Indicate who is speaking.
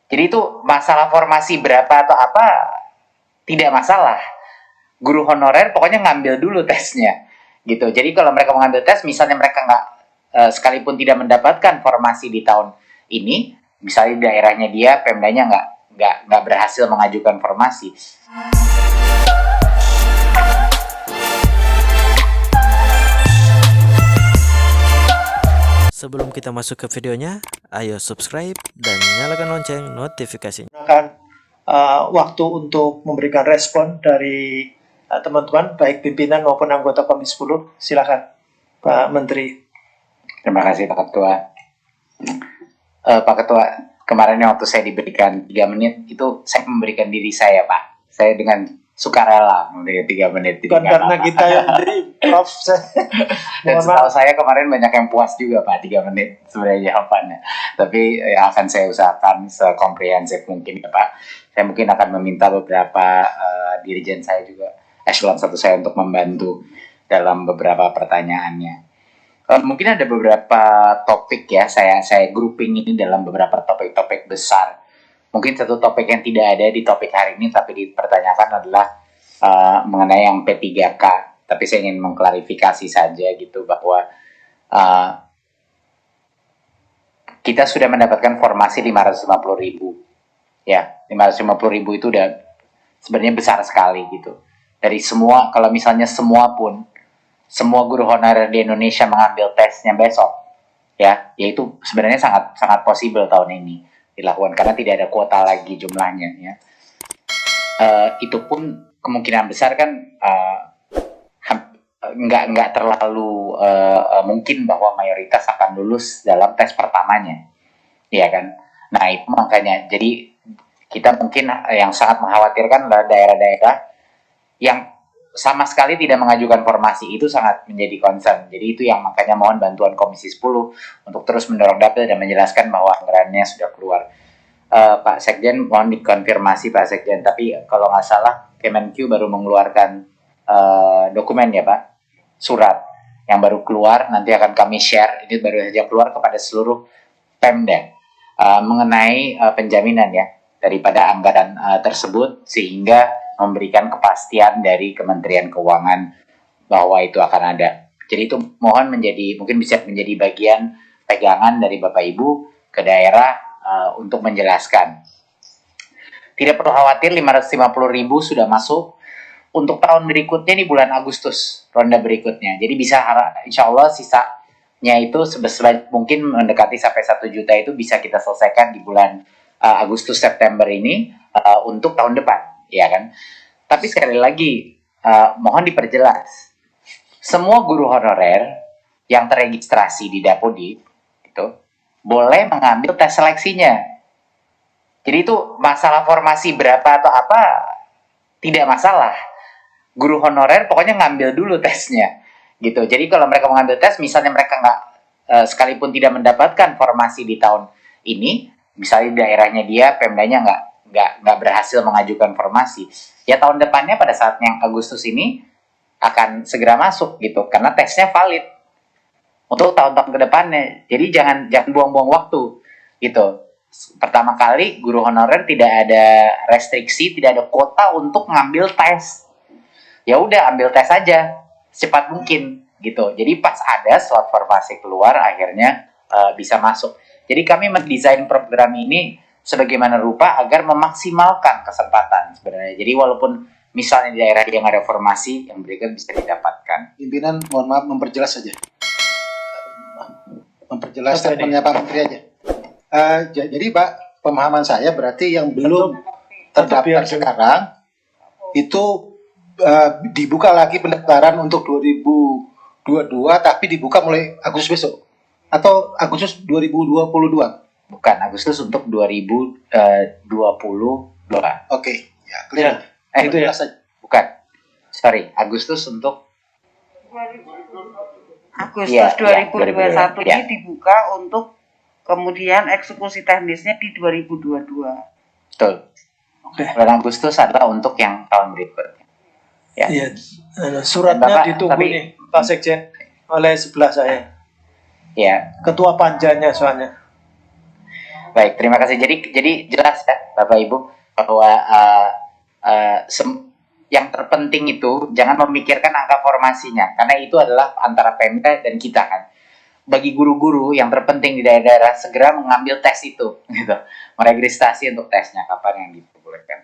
Speaker 1: Jadi itu masalah formasi berapa atau apa tidak masalah. Guru honorer pokoknya ngambil dulu tesnya gitu. Jadi kalau mereka mengambil tes, misalnya mereka nggak sekalipun tidak mendapatkan formasi di tahun ini, misalnya daerahnya dia, Pemdanya nggak berhasil mengajukan formasi.
Speaker 2: Sebelum kita masuk ke videonya, ayo subscribe dan nyalakan lonceng notifikasinya.
Speaker 3: Waktu untuk memberikan respon dari teman-teman, baik pimpinan maupun anggota Komisi 10. Silakan, Pak Menteri.
Speaker 1: Terima kasih Pak Ketua. Pak Ketua, kemarin waktu saya diberikan 3 menit, itu saya memberikan diri saya, Pak. Saya dengan sukarela memberikan 3 menit.
Speaker 3: Bukan karena kita yang beri, Prof.
Speaker 1: Dan setahu saya kemarin banyak yang puas juga, Pak, 3 menit sebenarnya jawabannya. Tapi akan saya usahakan sekomprehensif mungkin ya, Pak. Saya mungkin akan meminta beberapa dirijen saya juga, eselon 1 saya untuk membantu dalam beberapa pertanyaannya. Mungkin ada beberapa topik ya, saya grouping ini dalam beberapa topik-topik besar. Mungkin satu topik yang tidak ada di topik hari ini tapi dipertanyakan adalah mengenai yang P3K. Tapi saya ingin mengklarifikasi saja gitu bahwa kita sudah mendapatkan formasi 550.000. Ya, 550.000 itu udah sebenarnya besar sekali gitu. Dari semua, kalau misalnya semua guru honorer di Indonesia mengambil tesnya besok, ya itu sebenarnya sangat possible tahun ini dilakukan karena tidak ada kuota lagi jumlahnya ya. Itu pun kemungkinan besar kan nggak terlalu mungkin bahwa mayoritas akan lulus dalam tes pertamanya, ya kan. Nah itu makanya jadi kita mungkin yang sangat mengkhawatirkan adalah daerah-daerah yang sama sekali tidak mengajukan formasi, itu sangat menjadi concern. Jadi itu yang makanya mohon bantuan Komisi 10 untuk terus mendorong dapil dan menjelaskan bahwa anggarannya sudah keluar. Pak Sekjen, mohon dikonfirmasi Pak Sekjen, tapi kalau nggak salah Kemenq baru mengeluarkan dokumen ya Pak, surat yang baru keluar, nanti akan kami share, ini baru saja keluar kepada seluruh Pemda mengenai penjaminan ya daripada anggaran tersebut, sehingga memberikan kepastian dari Kementerian Keuangan bahwa itu akan ada. Jadi itu mohon mungkin bisa menjadi bagian pegangan dari Bapak Ibu ke daerah untuk menjelaskan. Tidak perlu khawatir, 550.000 sudah masuk. Untuk tahun berikutnya di bulan Agustus, ronde berikutnya. Jadi bisa insya Allah sisanya itu mungkin mendekati sampai 1 juta itu bisa kita selesaikan di bulan Agustus September ini untuk tahun depan. Ya kan, tapi sekali lagi mohon diperjelas, semua guru honorer yang terregistrasi di Dapodi itu boleh mengambil tes seleksinya. Jadi itu masalah formasi berapa atau apa tidak masalah. Guru honorer pokoknya ngambil dulu tesnya gitu. Jadi kalau mereka mengambil tes, misalnya mereka nggak sekalipun tidak mendapatkan formasi di tahun ini, misalnya daerahnya dia, Pemdanya nggak berhasil mengajukan formasi, ya tahun depannya pada saat yang Agustus ini akan segera masuk gitu, karena tesnya valid untuk tahun-tahun ke depannya. Jadi jangan buang-buang waktu gitu. Pertama kali guru honorer tidak ada restriksi, tidak ada kuota untuk ngambil tes. Ya udah ambil tes aja secepat mungkin gitu. Jadi pas ada slot formasi keluar akhirnya bisa masuk. Jadi kami mendesain program ini sebagaimana rupa agar memaksimalkan kesempatan sebenarnya. Jadi walaupun misalnya di daerah yang ada formasi, yang berikut bisa didapatkan.
Speaker 4: Pimpinan, mohon maaf memperjelas saja. Memperjelas statementnya Pak Menteri aja. Jadi Pak, pemahaman saya berarti yang belum terdaftar sekarang itu dibuka lagi pendaftaran untuk 2022, tapi dibuka mulai Agustus besok atau Agustus 2022.
Speaker 1: Bukan, Agustus untuk 2022.
Speaker 4: Oke, ya clear.
Speaker 3: Itu ya.
Speaker 1: Bukan, sorry, Agustus untuk
Speaker 5: Agustus
Speaker 1: ya,
Speaker 5: 2021
Speaker 1: ya.
Speaker 5: Ini dibuka untuk kemudian eksekusi teknisnya di 2022.
Speaker 1: Betul. Bulan Agustus adalah untuk yang tahun berikutnya. Ya.
Speaker 3: Iya, suratnya
Speaker 1: Bapak,
Speaker 3: ditunggu nih Pak Sekjen oleh sebelah saya.
Speaker 1: Ya.
Speaker 3: Ketua panjanya soalnya.
Speaker 1: Baik, terima kasih. Jadi jelas ya Bapak Ibu bahwa yang terpenting itu jangan memikirkan angka formasinya, karena itu adalah antara Pemda dan kita kan. Bagi guru-guru yang terpenting di daerah-daerah segera mengambil tes itu, gitu, meregistrasi untuk tesnya kapan yang diperbolehkan.